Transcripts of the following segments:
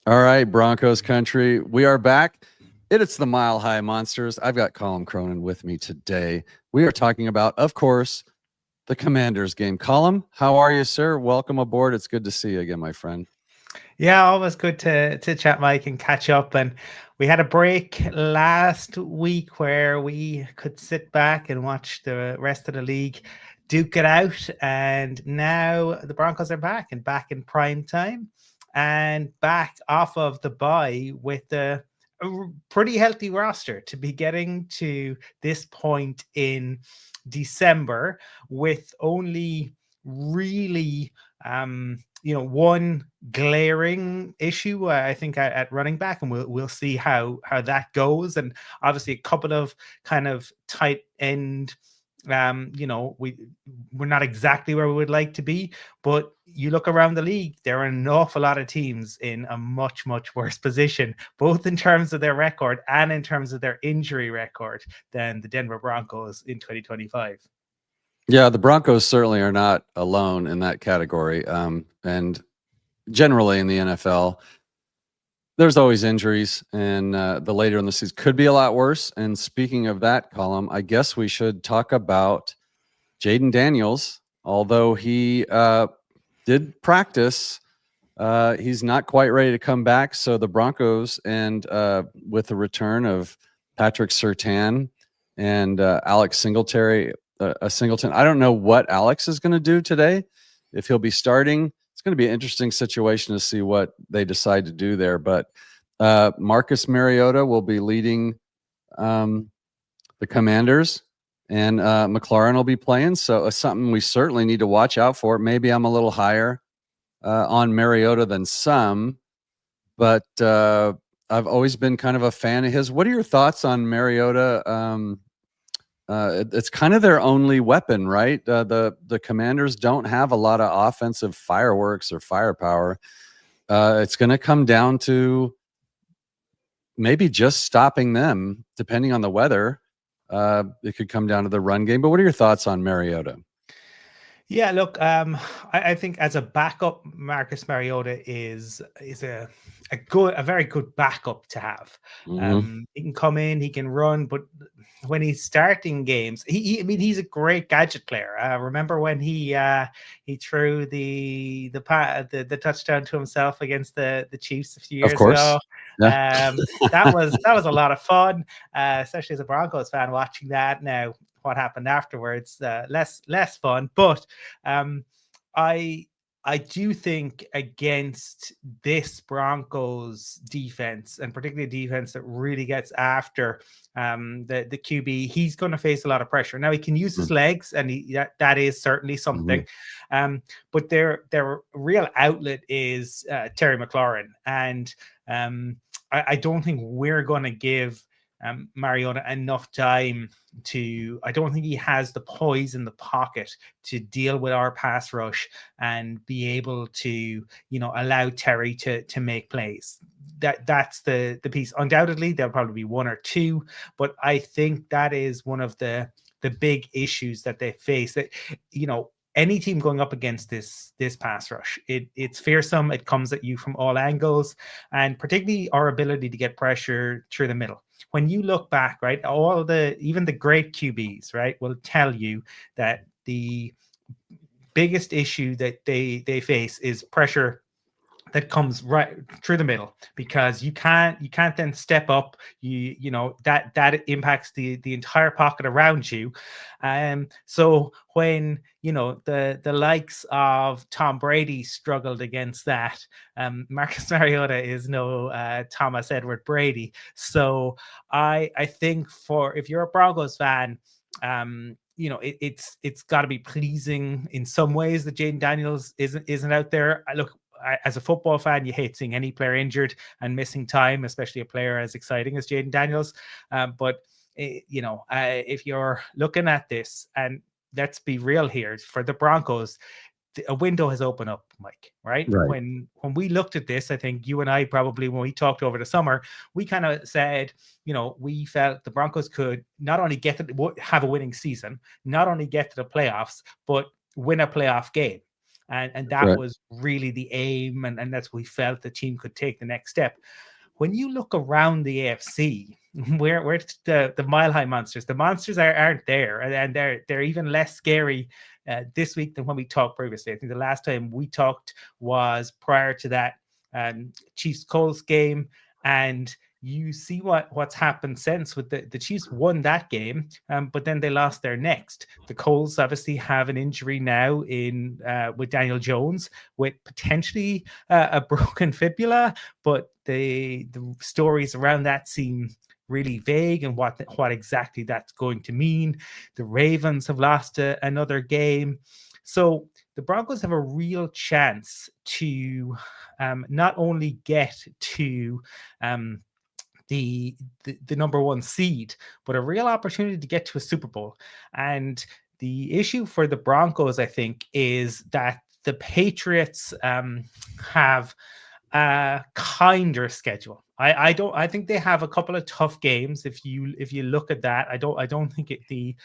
All right, Broncos country, we are back. It's the Mile High Monsters. I've got Colum Cronin with me today. We are talking about, of course, the Commanders game. Colum, how are you, sir? Welcome aboard. It's good to see you again, my friend. Yeah, always good to chat, Mike, and catch up. And we had a break last week where we could sit back and watch the rest of the league duke it out. And now the Broncos are back and back in prime time and back off of the bye with a pretty healthy roster to be getting to this point in December with only really one glaring issue, I think, at running back, and we'll see how that goes. And obviously, a couple of kind of tight end. We're not exactly where we would like to be, but you look around the league, there are an awful lot of teams in a much worse position, both in terms of their record and in terms of their injury record, than the Denver Broncos in 2025. Yeah, the Broncos certainly are not alone in that category. And generally in the NFL, there's always injuries, and the later in the season could be a lot worse. And speaking of that, Colum, I guess we should talk about Jaden Daniels. Although he did practice, he's not quite ready to come back. So the Broncos, and with the return of Patrick Surtain and Alex Singletary, Singleton, I don't know what Alex is going to do today. If he'll be starting, it's going to be an interesting situation to see what they decide to do there. But Marcus Mariota will be leading the Commanders, and McLaurin will be playing. So something we certainly need to watch out for. Maybe I'm a little higher on Mariota than some, but I've always been kind of a fan of his. What are your thoughts on Mariota? It's kind of their only weapon, right? The Commanders don't have a lot of offensive fireworks or firepower. It's going to come down to maybe just stopping them, depending on the weather. It could come down to the run game. But what are your thoughts on Mariota? Yeah, look, I think as a backup, Marcus Mariota is a very good backup to have. Mm-hmm. He can come in, he can run, but when he's starting games, I mean, he's a great gadget player. Remember when he threw the touchdown to himself against the Chiefs a few Of years course. ago? Yeah. That was a lot of fun, especially as a Broncos fan watching that. Now, what happened afterwards, less fun, but I I do think against this Broncos defense, and particularly a defense that really gets after the QB, he's going to face a lot of pressure. Now he can use his legs, and that is certainly something. But their real outlet is Terry McLaurin, and I don't think we're going to give Mariota enough time to. I don't think he has the poise in the pocket to deal with our pass rush and be able to, allow Terry to make plays. That's the piece. Undoubtedly, there'll probably be one or two, but I think that is one of the big issues that they face. That any team going up against this pass rush, it's fearsome. It comes at you from all angles, and particularly our ability to get pressure through the middle. When you look back, right, even the great QBs, right, will tell you that the biggest issue that they face is pressure that comes right through the middle, because you can't then step up. That impacts the entire pocket around you. So when the likes of Tom Brady struggled against that, Marcus Mariota is no Thomas Edward Brady. So I think, if you're a Broncos fan, it's got to be pleasing in some ways that Jaden Daniels isn't out there. As a football fan, you hate seeing any player injured and missing time, especially a player as exciting as Jaden Daniels. But if you're looking at this, and let's be real here, for the Broncos, a window has opened up, Mike, right? Right. When we looked at this, I think you and I probably, when we talked over the summer, we kind of said, we felt the Broncos could not only have a winning season, not only get to the playoffs, but win a playoff game. and that Right. was really the aim, and that's what we felt the team could take the next step. When you look around the AFC, where's the mile high monsters? The monsters aren't there, and they're even less scary this week than when we talked previously. I think the last time we talked was prior to that Chiefs Colts game, and you see what's happened since. With the Chiefs won that game, but then they lost their next. The Colts obviously have an injury now in with Daniel Jones, with potentially a broken fibula, but the stories around that seem really vague, and what exactly that's going to mean. The Ravens have lost another game, so the Broncos have a real chance to not only get to the number one seed, but a real opportunity to get to a Super Bowl. And the issue for the Broncos, I think, is that the Patriots have a kinder schedule. I think they have a couple of tough games. If you look at that, I don't think the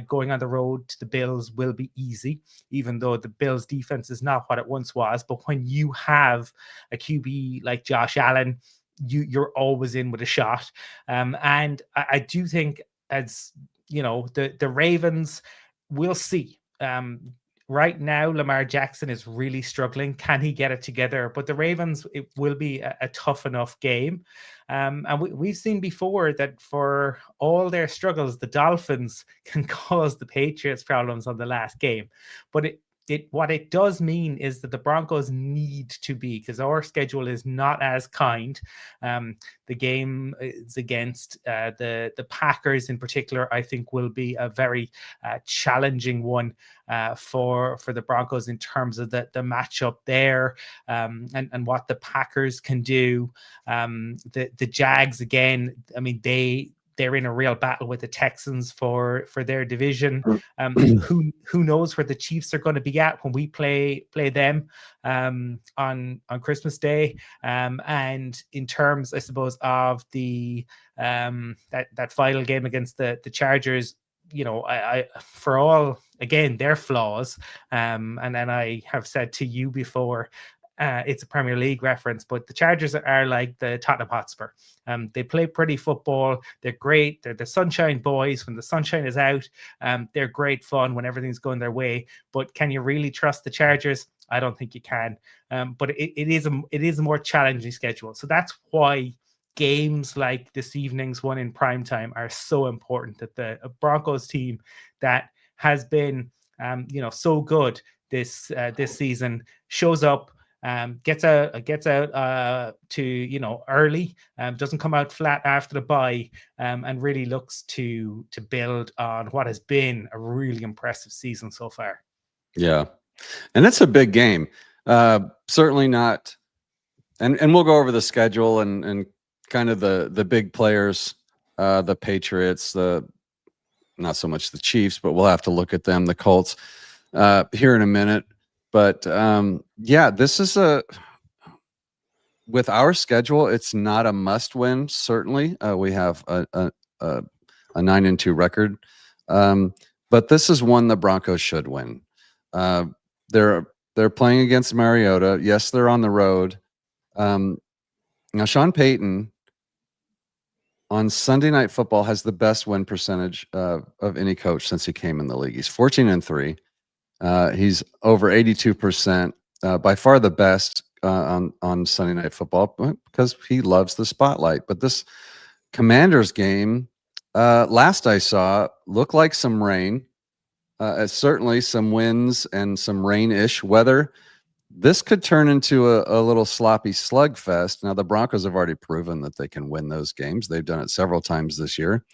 going on the road to the Bills will be easy, even though the Bills defense is not what it once was. But when you have a QB like Josh Allen, you're always in with a shot. And I do think, as you know, the Ravens, we'll see. Right now, Lamar Jackson is really struggling. Can he get it together? But the Ravens, it will be a tough enough game. And we've seen before that for all their struggles, the Dolphins can cause the Patriots problems on the last game. But what it does mean is that the Broncos need to be, because our schedule is not as kind. The game is against the Packers in particular, I think will be a very challenging one for the Broncos in terms of the matchup there, and what the Packers can do. The Jags, again, I mean, they're in a real battle with the Texans for their division. Who knows where the Chiefs are going to be at when we play them on Christmas Day. And in terms, I suppose, of the that final game against the Chargers, you know, I for all, again, their flaws, and then I have said to you before, it's a Premier League reference, but the Chargers are like the Tottenham Hotspur. They play pretty football. They're great. They're the sunshine boys. When the sunshine is out, they're great fun when everything's going their way. But can you really trust the Chargers? I don't think you can. But it is a more challenging schedule. So that's why games like this evening's one in primetime are so important. That the Broncos team that has been so good this season shows up, gets out to early, doesn't come out flat after the bye, and really looks to build on what has been a really impressive season so far. Yeah, and it's a big game. Certainly not, and we'll go over the schedule and kind of the big players, the Patriots, not so much the Chiefs, but we'll have to look at them, the Colts, here in a minute. But yeah, this is with our schedule, it's not a must win. Certainly, we have a 9-2 record, but this is one the Broncos should win. They're playing against Mariota. Yes, they're on the road. Now, Sean Payton on Sunday Night Football has the best win percentage of any coach since he came in the league. He's 14-3. He's over 82%, by far the best on Sunday Night Football, because he loves the spotlight. But this Commanders game, last I saw, looked like some rain. Certainly some winds and some rain-ish weather. This could turn into a little sloppy slugfest. Now, the Broncos have already proven that they can win those games. They've done it several times this year.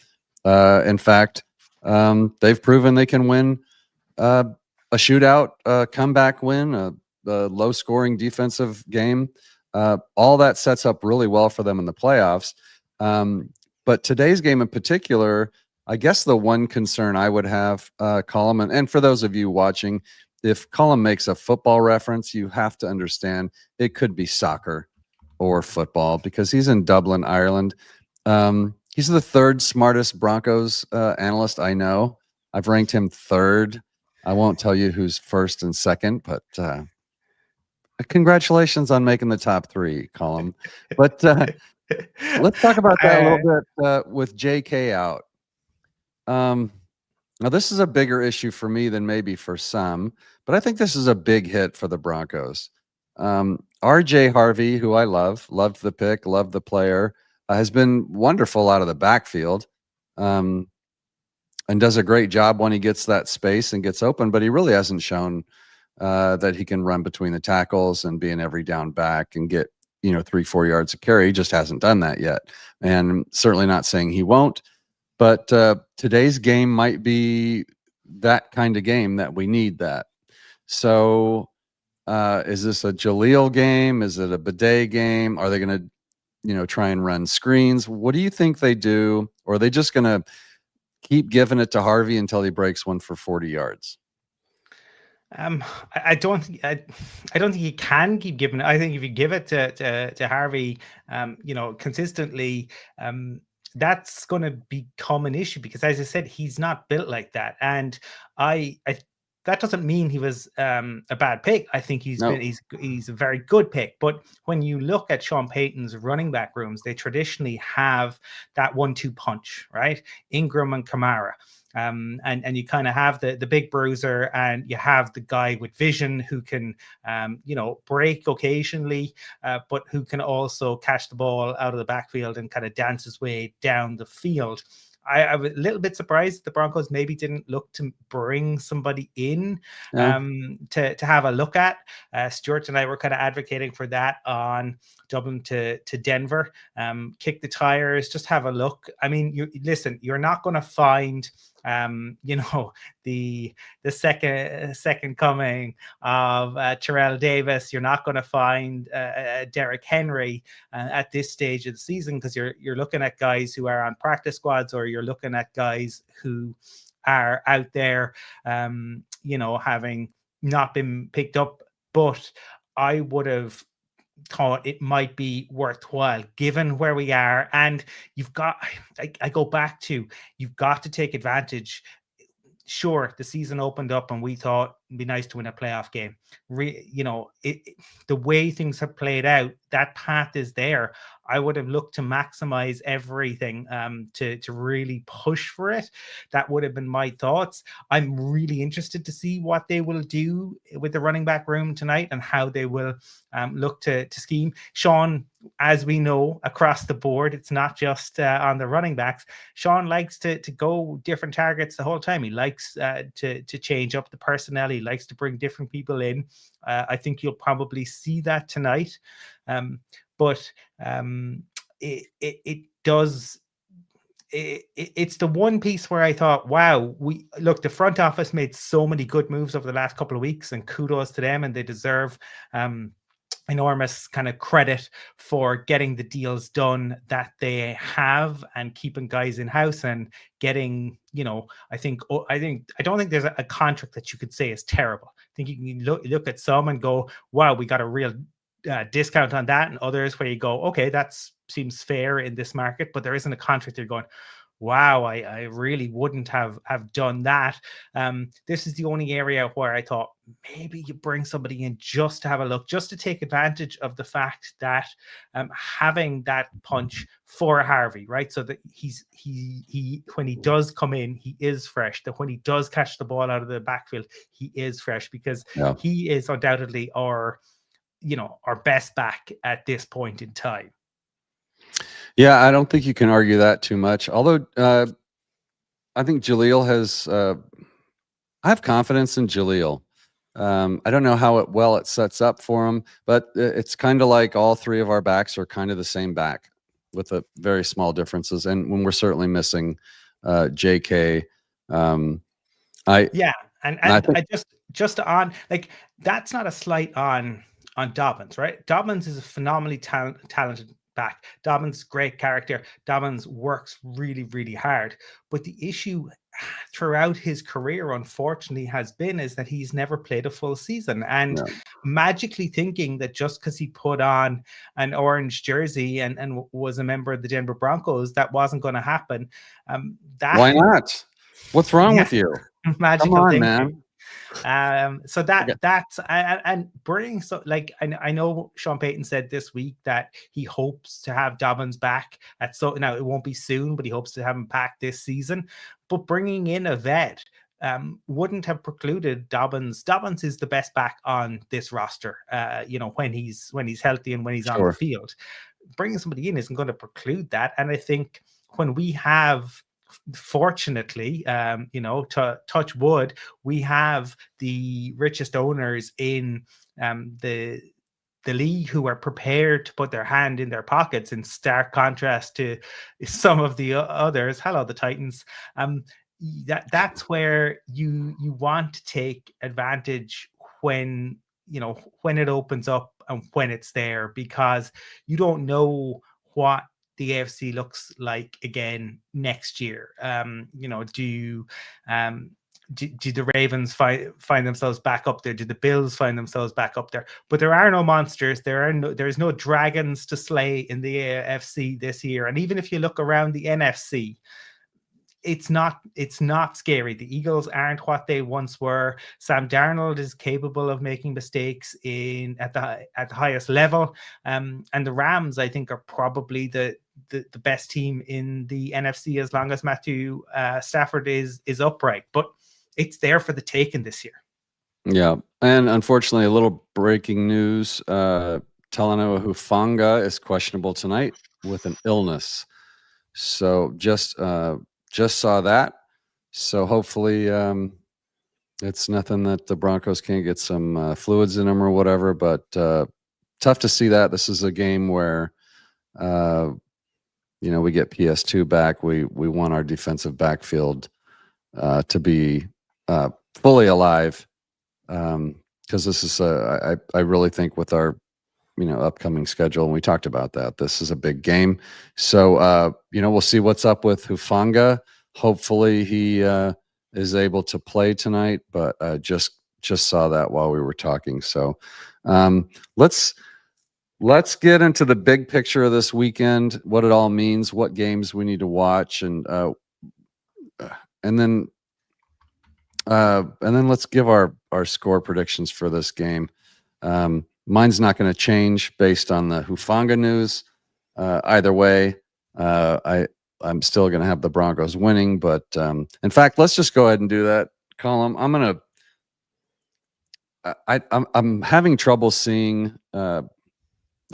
In fact, they've proven they can win a shootout, comeback win, a low-scoring defensive game. All that sets up really well for them in the playoffs. But today's game in particular, I guess the one concern I would have, Colum, and for those of you watching, if Colum makes a football reference, you have to understand it could be soccer or football, because he's in Dublin, Ireland. He's the third smartest Broncos analyst I know. I've ranked him third. I won't tell you who's first and second, but Congratulations on making the top 3, Colum. But let's talk about that a little bit with JK out. Now, this is a bigger issue for me than maybe for some, but I think this is a big hit for the Broncos. RJ Harvey, who I loved the pick, loved the player, has been wonderful out of the backfield, and does a great job when he gets that space and gets open, but he really hasn't shown that he can run between the tackles and be an every down back and get 3-4 yards of carry. He just hasn't done that yet, and certainly not saying he won't. But today's game might be that kind of game that we need that. So is this a Jaleel game? Is it a Bidet game? Are they going to, try and run screens? What do you think they do? Or are they just going to keep giving it to Harvey until he breaks one for 40 yards? I don't think he can keep giving it. I think if you give it to Harvey, consistently, that's going to become an issue because, as I said, he's not built like that. And I that doesn't mean he was a bad pick. I think he's a very good pick. But when you look at Sean Payton's running back rooms, they traditionally have that 1-2 punch, right? Ingram and Kamara. And you kind of have the big bruiser, and you have the guy with vision who can, break occasionally, but who can also catch the ball out of the backfield and kind of dance his way down the field. I was a little bit surprised that the Broncos maybe didn't look to bring somebody in to have a look at. Stuart and I were kind of advocating for that on Dublin to Denver. Kick the tires, just have a look. I mean, you're not going to find the second coming of Terrell Davis. You're not going to find Derrick Henry at this stage of the season, because you're looking at guys who are on practice squads, or you're looking at guys who are out there, having not been picked up. But I would have thought it might be worthwhile given where we are. And I go back to, you've got to take advantage. Sure, the season opened up and we thought it'd be nice to win a playoff game. The way things have played out, that path is there. I would have looked to maximize everything to really push for it. That would have been my thoughts. I'm really interested to see what they will do with the running back room tonight and how they will look to scheme. Sean, as we know, across the board, it's not just on the running backs. Sean likes to go different targets the whole time. He likes to change up the personnel. He likes to bring different people in. I think you'll probably see that tonight. But it does. It's the one piece where I thought, wow, the front office made so many good moves over the last couple of weeks, and kudos to them, and they deserve enormous kind of credit for getting the deals done that they have and keeping guys in house and getting, I don't think there's a contract that you could say is terrible. I think you can look at some and go, wow, we got a real discount on that, and others where you go, okay, that seems fair in this market, but there isn't a contract you're going, wow, I really wouldn't have done that. This is the only area where I thought maybe you bring somebody in just to have a look, just to take advantage of the fact that having that punch for Harvey, right? So that he when he does come in, he is fresh. That when he does catch the ball out of the backfield, he is fresh, because he is undoubtedly our best back at this point in time. Yeah, I don't think you can argue that too much. Although I think Jaleel has, I have confidence in Jaleel. I don't know how it sets up for him, but it's kind of like all three of our backs are kind of the same back with a very small differences. And when we're certainly missing JK, and I think, just on, like, that's not a slight on Dobbins, right? Dobbins is a phenomenally talented back. Dobbins, great character. Dobbins works really, really hard. But the issue throughout his career, unfortunately, has been is that he's never played a full season. And magically thinking that just because he put on an orange jersey and was a member of the Denver Broncos, that wasn't going to happen. Why not? What's wrong with you? Magical Come on, thinking. man. So that's and bringing so like I know Sean Payton said this week that he hopes to have Dobbins back at so now it won't be soon, but he hopes to have him back this season. But bringing in a vet wouldn't have precluded Dobbins. Dobbins is the best back on this roster. When he's healthy and when he's on the Sure. field, bringing somebody in isn't going to preclude that. And I think when we have, fortunately, to touch wood, we have the richest owners in the league who are prepared to put their hand in their pockets, in stark contrast to some of the others. Hello, the Titans. That's where you want to take advantage when it opens up and when it's there, because you don't know what the AFC looks like again next year. Do the Ravens find themselves back up there? Do the Bills find themselves back up there? But there are no monsters. There's no dragons to slay in the AFC this year. And even if you look around the NFC, it's not scary. The Eagles aren't what they once were. Sam Darnold is capable of making mistakes at the highest level. And the Rams, I think, are probably the best team in the NFC as long as Matthew Stafford is upright. But it's there for the taking this year. Yeah. And unfortunately, a little breaking news. Talanoa Hufanga is questionable tonight with an illness. So just saw that. So hopefully it's nothing that the Broncos can't get some fluids in them or whatever, but tough to see that. This is a game where, we get PS2 back. We want our defensive backfield to be fully alive, because this is I really think with our upcoming schedule, and we talked about that, this is a big game. So we'll see what's up with Hufanga. Hopefully he is able to play tonight, but just saw that while we were talking. So let's get into the big picture of this weekend, what it all means, what games we need to watch, and then let's give our score predictions for this game. Mine's not going to change based on the Hufanga news. Either way, I'm still going to have the Broncos winning. But in fact, let's just go ahead and do that. Colum, I'm having trouble seeing the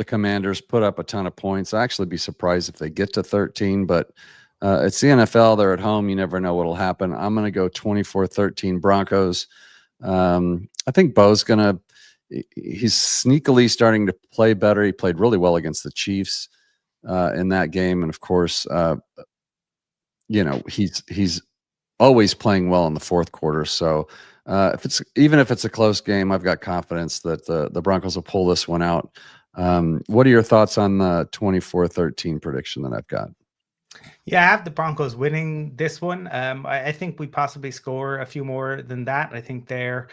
Commanders put up a ton of points. I'd actually be surprised if they get to 13, but it's the NFL. They're at home. You never know what'll happen. I'm going to go 24-13 Broncos. I think Bo's he's sneakily starting to play better. He played really well against the Chiefs in that game. And of course, he's always playing well in the fourth quarter. So even if it's a close game, I've got confidence that the Broncos will pull this one out. What are your thoughts on the 24-13 prediction that I've got? Yeah, I have the Broncos winning this one. I think we possibly score a few more than that. I think their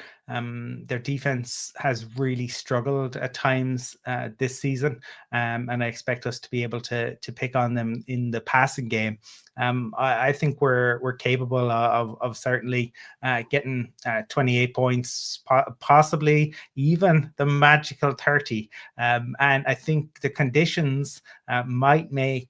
defense has really struggled at times this season, and I expect us to be able to pick on them in the passing game. I think we're capable of certainly getting 28 points, possibly even the magical 30. And I think the conditions might make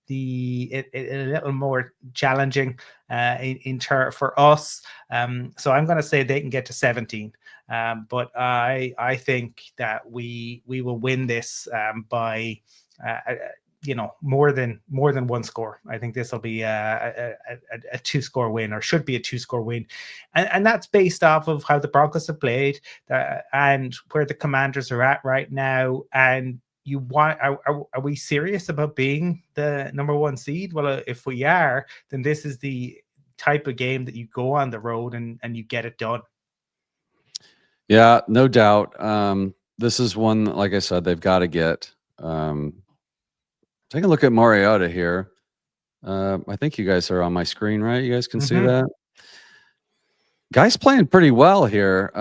it a little more challenging for us. So I'm going to say they can get to 17. But I think that we will win this by more than one score. I think this will be a 2-score win, or should be a 2-score win, and that's based off of how the Broncos have played and where the Commanders are at right now. And are we serious about being the number one seed? Well, if we are, then this is the type of game that you go on the road and you get it done. Yeah, no doubt. This is one, like I said, they've got to get. Take a look at Mariota here. I think you guys are on my screen, right? You guys can see that. Guy's playing pretty well here.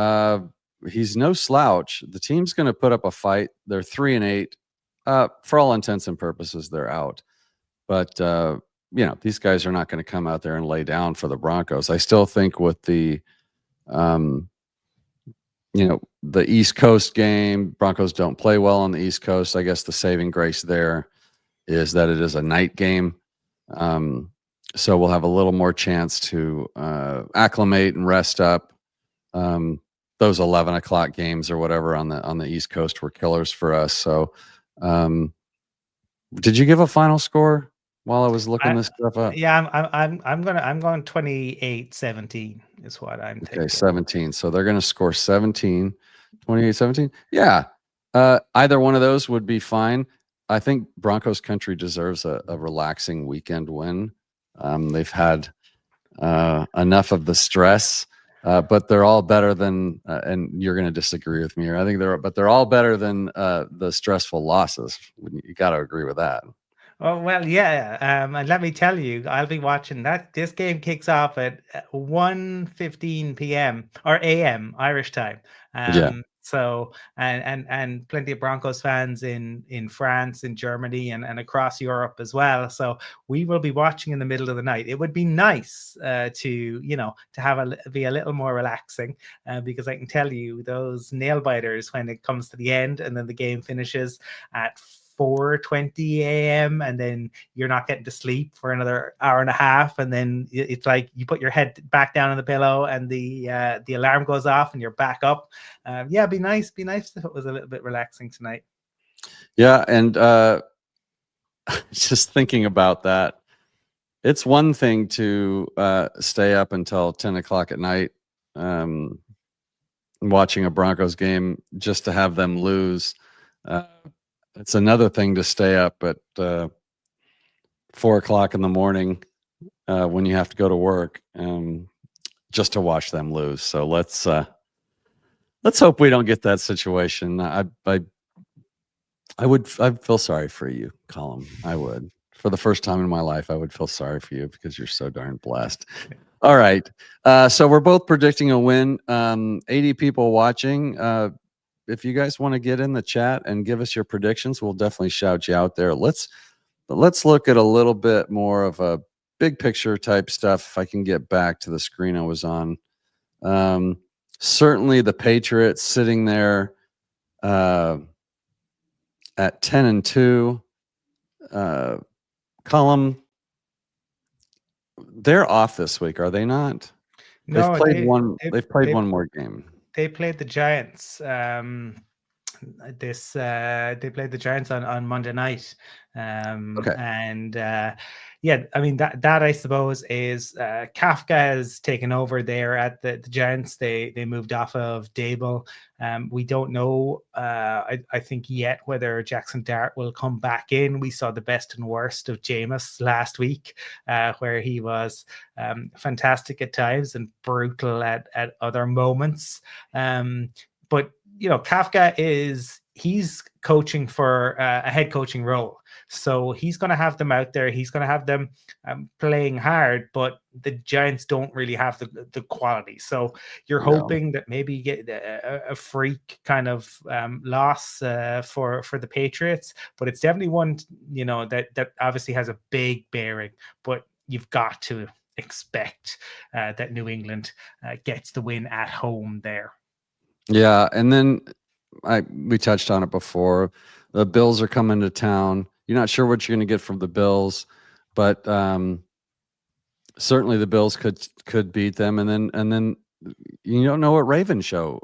He's no slouch. The team's going to put up a fight. They're 3-8. For all intents and purposes, they're out. But these guys are not going to come out there and lay down for the Broncos. I still think with the the East Coast game, Broncos don't play well on the East Coast. I guess the saving grace there is that it is a night game. So we'll have a little more chance to acclimate and rest up. Those 11 o'clock games or whatever on the East Coast were killers for us. So, did you give a final score while I was looking this stuff up? Yeah, I'm going 28-17 is what I'm Okay, thinking. 17. So they're going to score 17, 28-17. Yeah. Either one of those would be fine. I think Broncos country deserves a relaxing weekend win. They've had enough of the stress, but they're all better than, and you're going to disagree with me here. I think they're all better than the stressful losses. You got to agree with that. Oh, well, yeah. And let me tell you, I'll be watching that. This game kicks off at 1:15 p.m. or a.m. Irish time. Yeah. So and plenty of Broncos fans in France, in Germany, and across Europe as well. So we will be watching in the middle of the night. It would be nice to have be a little more relaxing, because I can tell you those nail biters when it comes to the end and then the game finishes at 4:20 a.m. and then you're not getting to sleep for another hour and a half, and then it's like you put your head back down on the pillow and the alarm goes off and you're back up. Yeah, be nice if it was a little bit relaxing tonight. Yeah, and just thinking about that, it's one thing to stay up until 10 o'clock at night watching a Broncos game just to have them lose. It's another thing to stay up at 4 o'clock in the morning when you have to go to work just to watch them lose. So let's hope we don't get that situation. I'd feel sorry for you, Colum. I would. For the first time in my life, I would feel sorry for you because you're so darn blessed. All right. So we're both predicting a win. 80 people watching. If you guys want to get in the chat and give us your predictions, we'll definitely shout you out there. Let's look at a little bit more of a big picture type stuff. If I can get back to the screen I was on. Certainly the Patriots sitting there at 10-2. Colum, they're off this week, are they not? No, They've played one more game. They played the Giants. They played the Giants on Monday night. Okay. And yeah, I mean that I suppose is Kafka has taken over there at the Giants. They moved off of Dable. We don't know, I think yet whether Jackson Dart will come back in. We saw the best and worst of Jameis last week, where he was fantastic at times and brutal at other moments. But Kafka he's coaching for a head coaching role. So he's going to have them out there. He's going to have them playing hard, but the Giants don't really have the quality. So you're hoping that maybe you get a freak kind of loss for the Patriots, but it's definitely one, that obviously has a big bearing, but you've got to expect that New England gets the win at home there. Yeah, and then we touched on it before. The Bills are coming to town. You're not sure what you're going to get from the Bills, but certainly the Bills could beat them. And then you don't know what Ravens show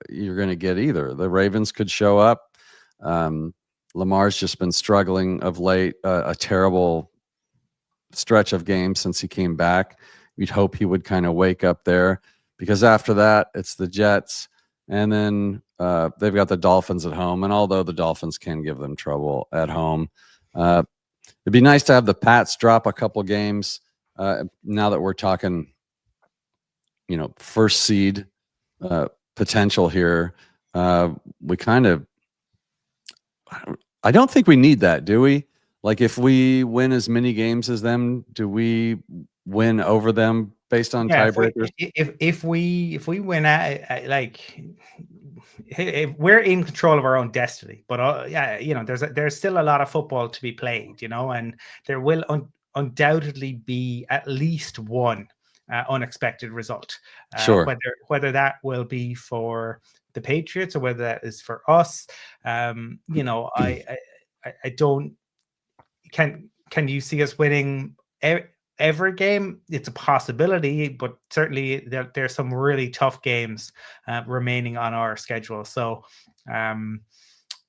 you're going to get either. The Ravens could show up. Lamar's just been struggling of late. A terrible stretch of games since he came back. You'd hope he would kind of wake up there, because after that it's the Jets. And then they've got the Dolphins at home. And although the Dolphins can give them trouble at home, it'd be nice to have the Pats drop a couple games now that we're talking, first seed potential here. We kind of, I don't think we need that, do we? Like, if we win as many games as them, do we win over them based on tiebreakers? If we win if we're in control of our own destiny, but there's still a lot of football to be played, and there will undoubtedly be at least one unexpected result. Sure. Whether that will be for the Patriots or whether that is for us. You know, I don't. Can you see us winning every game? It's a possibility, but certainly there's some really tough games remaining on our schedule. So,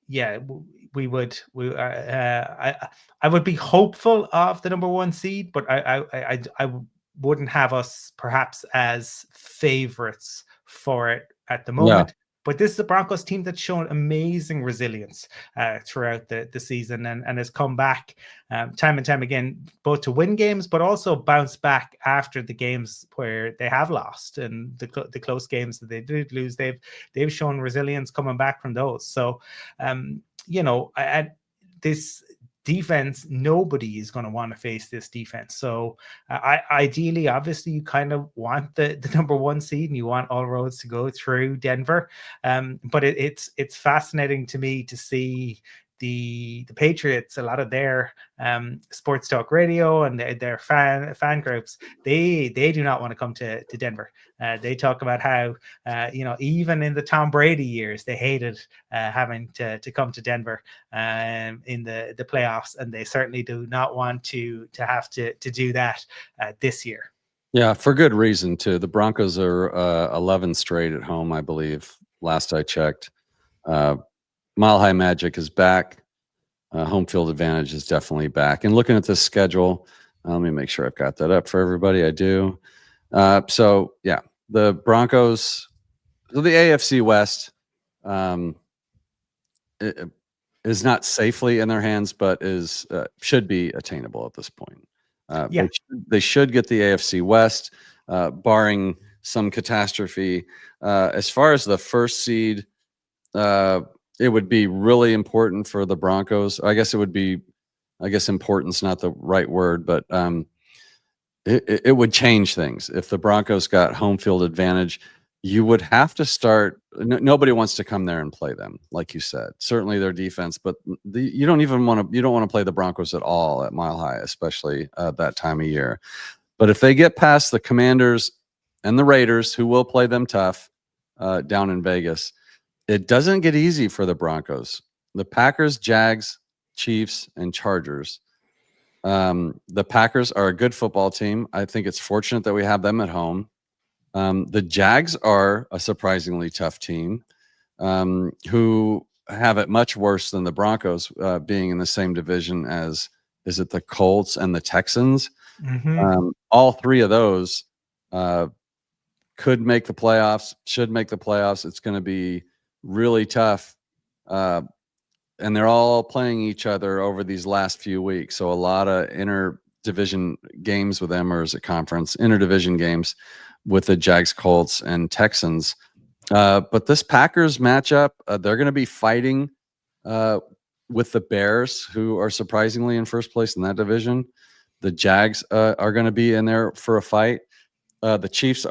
yeah, we would. I would be hopeful of the number one seed, but I wouldn't have us perhaps as favorites for it at the Yeah. moment. But this is a Broncos team that's shown amazing resilience throughout the season and has come back time and time again, both to win games, but also bounce back after the games where they have lost and the close games that they did lose. They've shown resilience coming back from those. So, you know, this defense, nobody is going to want to face this defense. So ideally, obviously, you kind of want the number one seed and you want all roads to go through Denver. But it's fascinating to me to see the Patriots, a lot of their sports talk radio and their fan groups, they do not want to come to Denver. They talk about how you know, even in the Tom Brady years, they hated having to come to Denver in the playoffs, and they certainly do not want to have to do that this year. Yeah, for good reason too. The Broncos are 11 straight at home, I believe. Last I checked, Mile High Magic is back. Home field advantage is definitely back. And looking at this schedule, let me make sure I've got that up for everybody. I do. So yeah, the Broncos, so the AFC West is not safely in their hands, but is should be attainable at this point. Yeah. They should get the AFC West, barring some catastrophe. As far as the first seed, it would be really important for the Broncos. I guess important's not the right word, but it would change things. If the Broncos got home field advantage, you would have to start. Nobody wants to come there and play them, like you said. Certainly their defense, but you don't want to play the Broncos at all at Mile High, especially that time of year. But if they get past the Commanders and the Raiders, who will play them tough down in Vegas, it doesn't get easy for the Broncos. The Packers, Jags, Chiefs, and Chargers. The Packers are a good football team. I think it's fortunate that we have them at home. The Jags are a surprisingly tough team who have it much worse than the Broncos, being in the same division as, is it the Colts and the Texans? Mm-hmm. All three of those could make the playoffs, should make the playoffs. It's going to be really tough. And they're all playing each other over these last few weeks. So a lot of interdivision games with them, or is it conference? Interdivision games with the Jags, Colts, and Texans. But this Packers matchup, they're going to be fighting with the Bears, who are surprisingly in first place in that division. The Jags are going to be in there for a fight. The Chiefs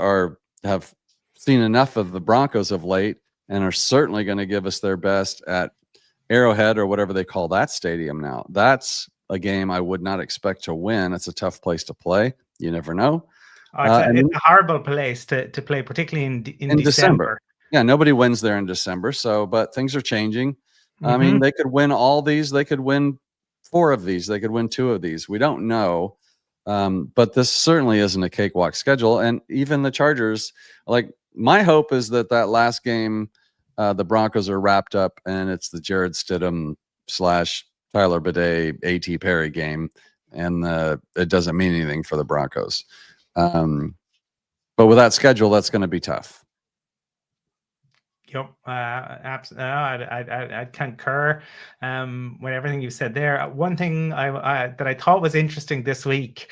have seen enough of the Broncos of late and are certainly going to give us their best at Arrowhead, or whatever they call that stadium now. That's a game I would not expect to win. It's a tough place to play. You never know. It's a horrible place to play, particularly in December. Yeah, nobody wins there in December. So, but things are changing. Mm-hmm. I mean, they could win all these. They could win 4 of these. They could win 2 of these. We don't know. But this certainly isn't a cakewalk schedule. And even the Chargers, like, my hope is that last game, the Broncos are wrapped up and it's the Jared Stidham / Tyler Bidet, A.T. Perry game. And it doesn't mean anything for the Broncos. But with that schedule, that's going to be tough. Yep, absolutely. I'd concur with everything you said there. One thing that I thought was interesting this week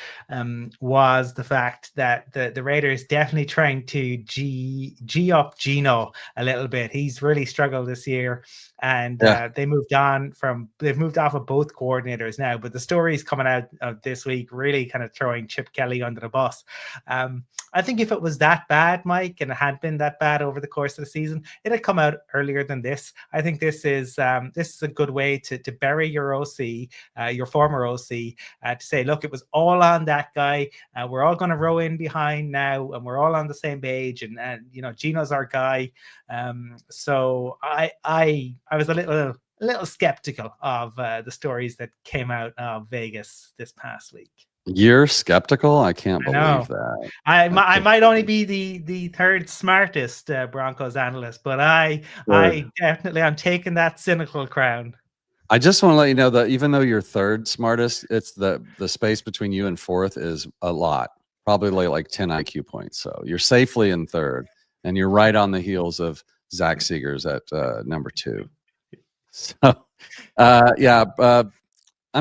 was the fact that the Raiders definitely trying to G up Geno a little bit. He's really struggled this year, and they've moved off of both coordinators now. But the stories coming out of this week really kind of throwing Chip Kelly under the bus. I think if it was that bad, Mike, and it had been that bad over the course of the season, it had come out earlier than this. I think this is a good way to bury your OC, your former OC, to say, look, it was all on that guy. We're all going to row in behind now, and we're all on the same page. And Gino's our guy. So I was a little skeptical of the stories that came out of Vegas this past week. You're skeptical? I can't I know. believe that. I might only be the third smartest Broncos analyst, but I definitely I'm taking that cynical crown. I just want to let you know that even though you're third smartest, it's the space between you and fourth is a lot, probably like 10 IQ points. So you're safely in third, and you're right on the heels of Zach Seegers at number 2. So, I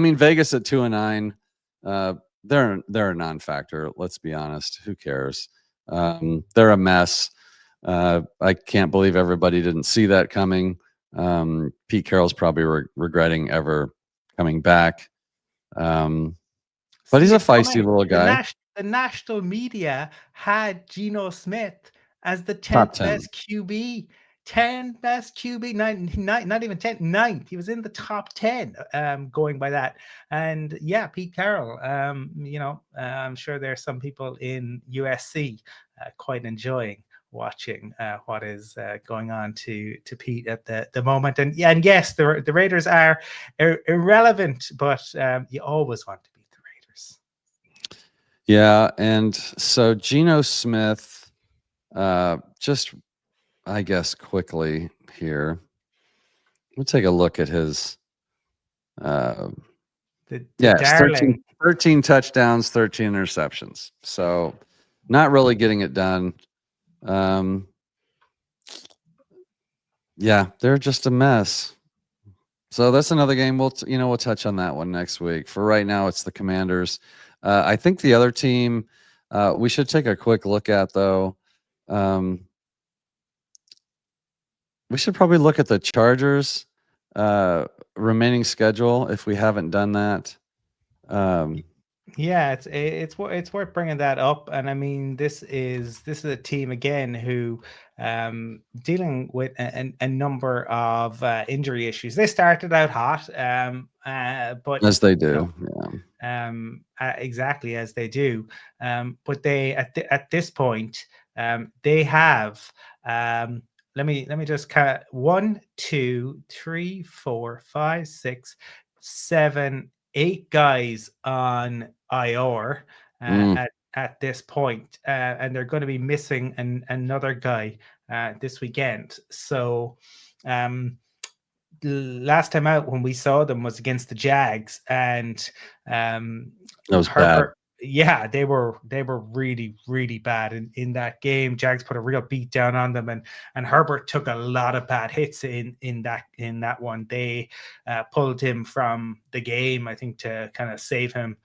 mean, Vegas at 2-9, they're a non-factor. Let's be honest. Who cares? They're a mess. I can't believe everybody didn't see that coming. Pete Carroll's probably regretting ever coming back. But he's a feisty little guy. The national media had Geno Smith as the 10th best QB. 10 best QB, not even 10, 9th. He was in the top 10 going by that. And yeah, Pete Carroll, I'm sure there's some people in USC quite enjoying watching what is going on to Pete at the moment. And yes, the Raiders are irrelevant, but you always want to beat the Raiders. Yeah, and so Geno Smith, just I guess quickly here, we'll take a look at his 13 touchdowns, 13 interceptions. So not really getting it done. They're just a mess. So that's another game. We'll touch on that one next week. For right now, it's the Commanders. I think the other team we should take a quick look at, though. We should probably look at the Chargers remaining schedule if we haven't done that. It's worth bringing that up, and I mean this is a team again who dealing with a number of injury issues. They started out hot, but as they do, exactly as they do. But they at this point they have. Let me just count 1, 2, 3, 4, 5, 6, 7, 8 guys on IR at this point, and they're going to be missing another guy this weekend. So last time out when we saw them was against the Jags, and that was bad. Yeah, they were really, really bad in that game. Jags put a real beat down on them, and Herbert took a lot of bad hits in that one. They pulled him from the game, I think, to kind of save him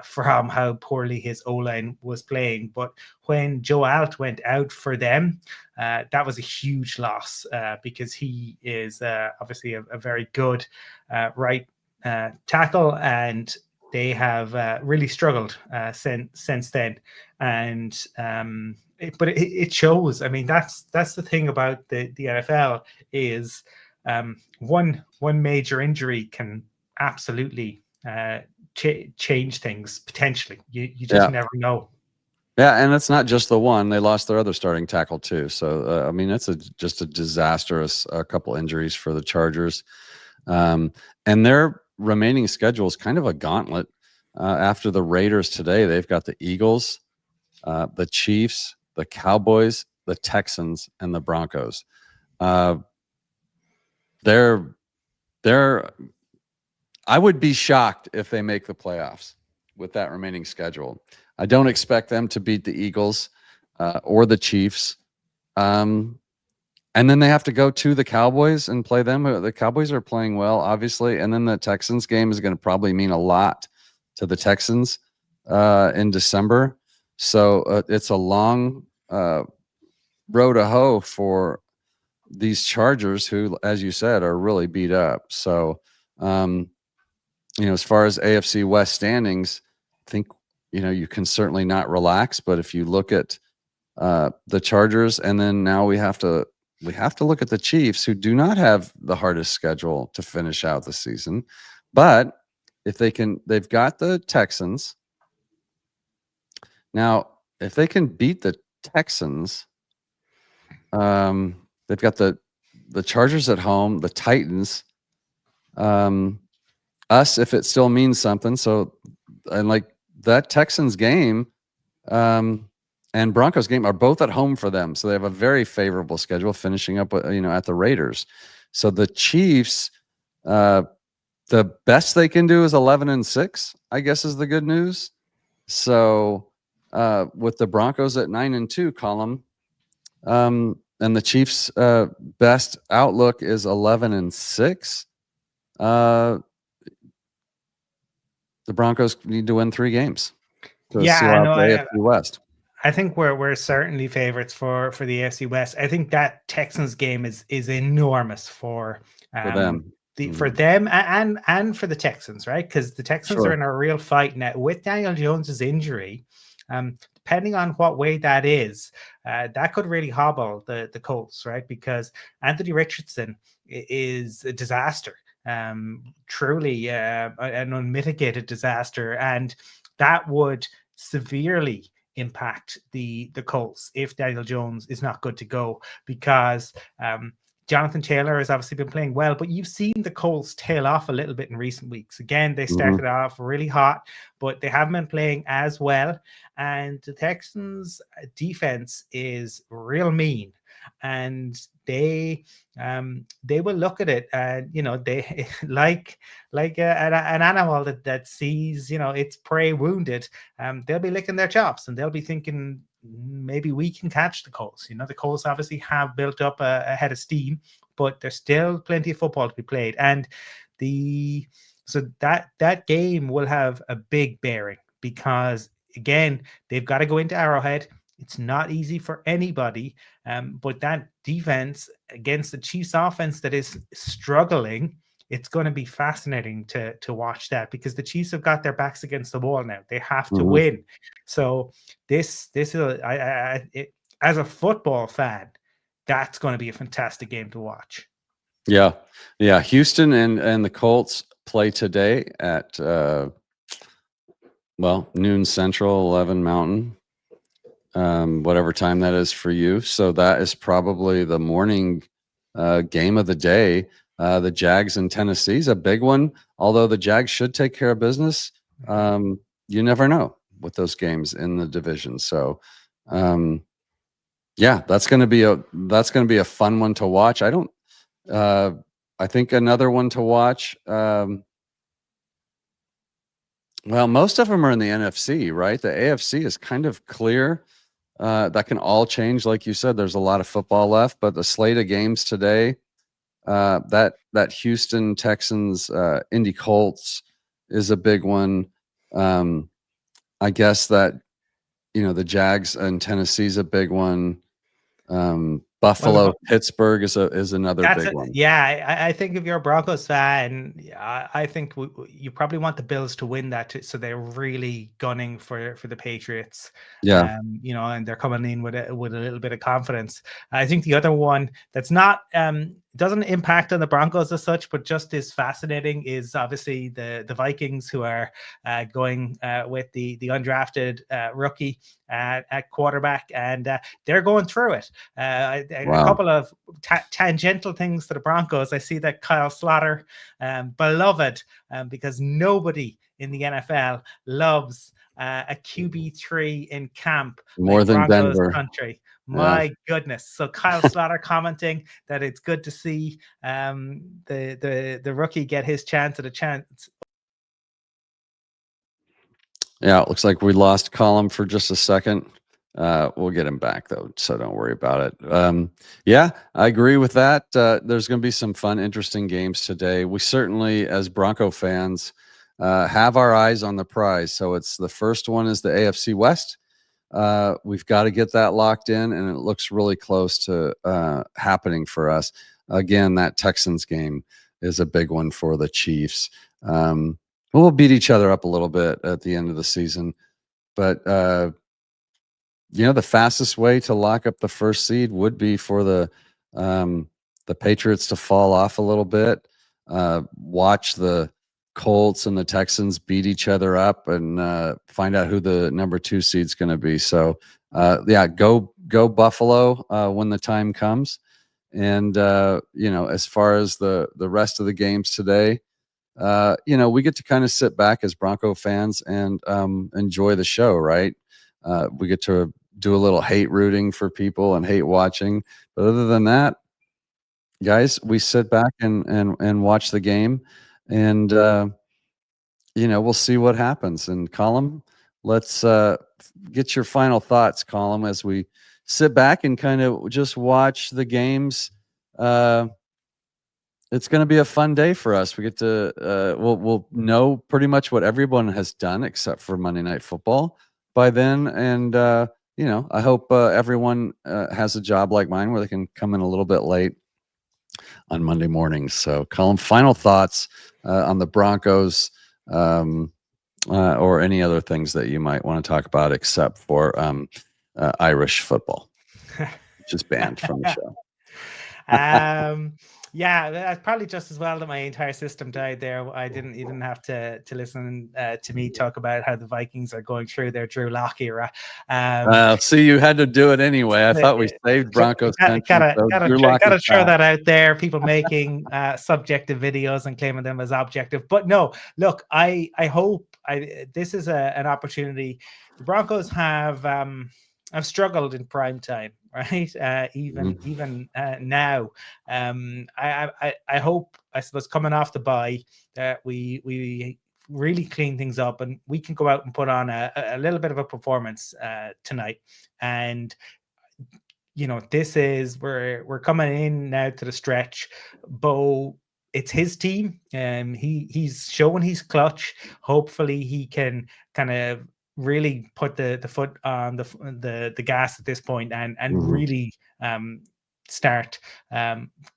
from how poorly his O-line was playing. But when Joe Alt went out for them, that was a huge loss because he is obviously a very good right tackle, and they have really struggled since then, and but it shows. I mean, that's the thing about the NFL is one major injury can absolutely change things potentially. You just never know. Yeah, and it's not just the one. They lost their other starting tackle too. So I mean, it's just a disastrous couple injuries for the Chargers, and their remaining schedule is kind of a gauntlet. After the Raiders today, they've got the Eagles, the Chiefs, the Cowboys, the Texans, and the Broncos. They're I would be shocked if they make the playoffs with that remaining schedule. I don't expect them to beat the Eagles or the Chiefs. And then they have to go to the Cowboys and play them. The Cowboys are playing well, obviously. And then the Texans game is going to probably mean a lot to the Texans in December. So it's a long road to hoe for these Chargers who, as you said, are really beat up. So, as far as AFC West standings, I think, you can certainly not relax. But if you look at the Chargers, and then now we have to we have to look at the Chiefs, who do not have the hardest schedule to finish out the season. But if they've got the Texans. Now, if they can beat the Texans, they've got the Chargers at home, the Titans, us if it still means something. So, and like that Texans game and Broncos game are both at home for them. So they have a very favorable schedule, finishing up at the Raiders. So the Chiefs, the best they can do is 11-6, I guess, is the good news. So with the Broncos at 9-2, Colum, and the Chiefs' best outlook is 11-6. The Broncos need to win 3 games to seal out the AFC West. I think we're certainly favorites for the AFC West. I think that Texans game is enormous for them. For them and for the Texans, right? Because the Texans are in a real fight now with Daniel Jones's injury. Depending on what way that is, that could really hobble the Colts, right? Because Anthony Richardson is a disaster, truly an unmitigated disaster, and that would severely impact the Colts if Daniel Jones is not good to go, because Jonathan Taylor has obviously been playing well, but you've seen the Colts tail off a little bit in recent weeks. Again, they started off really hot, but they haven't been playing as well. And the Texans' defense is real mean, and they will look at it, and they like an animal that sees its prey wounded. They'll be licking their chops, and they'll be thinking, maybe we can catch the Colts. The Colts obviously have built up a head of steam, but there's still plenty of football to be played, and so that game will have a big bearing, because again, they've got to go into Arrowhead. It's not easy for anybody, but that defense against the Chiefs offense that is struggling, it's going to be fascinating to watch that, because the Chiefs have got their backs against the wall now. They have to win. So this is as a football fan, that's going to be a fantastic game to watch. Yeah. Houston and the Colts play today at noon Central, 11 Mountain, whatever time that is for you. So that is probably the morning game of the day. The Jags in Tennessee is a big one, although the Jags should take care of business. You never know with those games in the division. So, that's going to be a fun one to watch. I think another one to watch. Most of them are in the NFC, right? The AFC is kind of clear. That can all change, like you said. There's a lot of football left, but the slate of games today. That Houston Texans, Indy Colts is a big one. I guess that the Jags and Tennessee is a big one. Buffalo, Pittsburgh is another big one. Yeah, I think if you're a Broncos fan, I think you probably want the Bills to win that, so they're really gunning for the Patriots. Yeah, and they're coming in with a little bit of confidence. I think the other one that's not doesn't impact on the Broncos as such, but just is fascinating, is obviously the Vikings, who are going with the undrafted rookie at quarterback, and they're going through it. A couple of tangential things to the Broncos. I see that Kyle Slaughter, beloved, because nobody in the NFL loves a QB3 in camp more than Broncos Denver country. My goodness. So Kyle Slaughter commenting that it's good to see the rookie get his chance at a chance. Yeah, it looks like we lost Colum for just a second. We'll get him back though, so don't worry about it. I agree with that. There's going to be some fun, interesting games today. We certainly, as Bronco fans, have our eyes on the prize. So it's the first one is the AFC West. We've got to get that locked in, and it looks really close to happening for us. Again, that Texans game is a big one for the Chiefs. We'll beat each other up a little bit at the end of the season, but the fastest way to lock up the first seed would be for the the Patriots to fall off a little bit. Watch the Colts and the Texans beat each other up, and find out who the number 2 seed's going to be. So, yeah, go Buffalo when the time comes. And as far as the rest of the games today, we get to kind of sit back as Bronco fans and enjoy the show, right? We get to do a little hate rooting for people and hate watching. But other than that, guys, we sit back and watch the game, and we'll see what happens. And Colum, let's get your final thoughts, Colum, as we sit back and kind of just watch the games. It's going to be a fun day for us. We get to we'll know pretty much what everyone has done except for Monday Night Football by then, and I hope everyone has a job like mine where they can come in a little bit late on Monday mornings. So, Colum, final thoughts on the Broncos, or any other things that you might want to talk about except for Irish football, which is banned from the show. Yeah, that's probably just as well that my entire system died there. You didn't have to listen to me talk about how the Vikings are going through their Drew Lock era. See, you had to do it anyway. I thought we saved Broncos country. Gotta throw that out there. People making subjective videos and claiming them as objective. But no, look, I hope this is an opportunity. The Broncos have struggled in prime time, right? Even now, I hope, I suppose, coming off the bye, that we really clean things up and we can go out and put on a little bit of a performance tonight. And this is we're coming in now to the stretch. Bo, it's his team, and he's showing he's clutch. Hopefully he can kind of really put the foot on the gas at this point and really start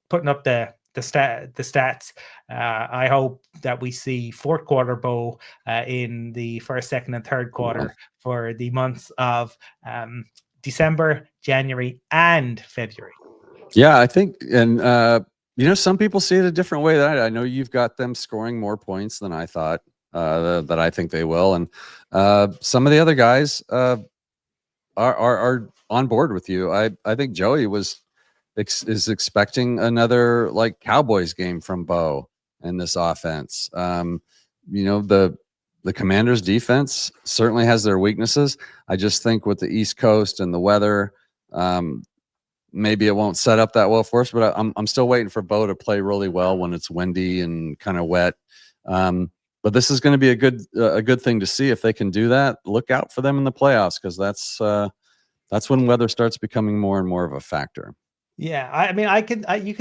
putting up the stats. I hope that we see fourth quarter Bo in the first, second, and third quarter for the months of December, January, and February. Yeah, I think, and some people see it a different way. I know you've got them scoring more points than I thought that I think they will, and some of the other guys are on board with you. I think Joey is expecting another like Cowboys game from Bo in this offense. The Commanders defense certainly has their weaknesses. I just think with the East Coast and the weather, maybe it won't set up that well for us, but I'm still waiting for Bo to play really well when it's windy and kind of wet. But this is going to be a good thing to see if they can do that. Look out for them in the playoffs, because that's when weather starts becoming more and more of a factor. Yeah, I mean, you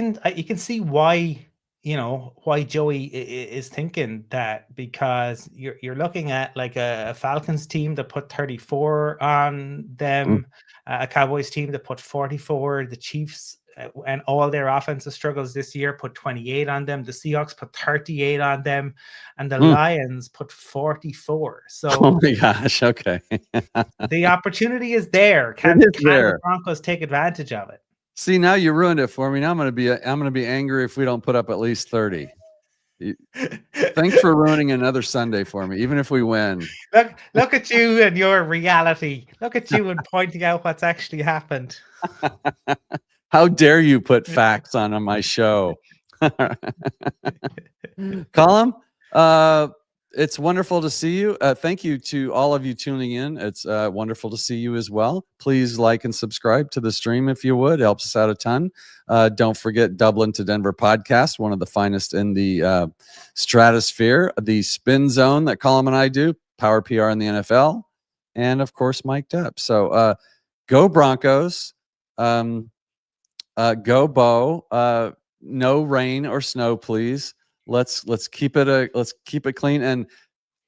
can see why why Joey is thinking that, because you're looking at like a Falcons team that put 34 on them, a Cowboys team that put 44, the Chiefs and all their offensive struggles this year put 28 on them, the Seahawks put 38 on them, and the Lions put 44. So, oh my gosh, okay. The opportunity is there. Can the Broncos take advantage of it? See, now you ruined it for me. Now I'm gonna be angry if we don't put up at least 30. Thanks for ruining another Sunday for me, even if we win. Look at you and your reality. Look at you and pointing out what's actually happened. How dare you put facts on my show? Colum, it's wonderful to see you. Thank you to all of you tuning in. It's wonderful to see you as well. Please like and subscribe to the stream if you would. It helps us out a ton. Don't forget Dublin to Denver podcast, one of the finest in the stratosphere. The Spin Zone that Colum and I do, Power PR in the NFL, and of course Mic'd Up. So go Broncos. Go Bo. No rain or snow, please. Let's keep it clean, and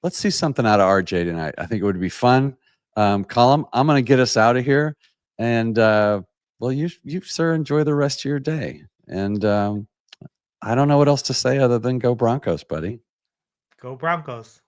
let's see something out of RJ tonight. I think it would be fun. Colum, I'm going to get us out of here, and you sir, enjoy the rest of your day. And I don't know what else to say other than go Broncos, buddy. Go Broncos.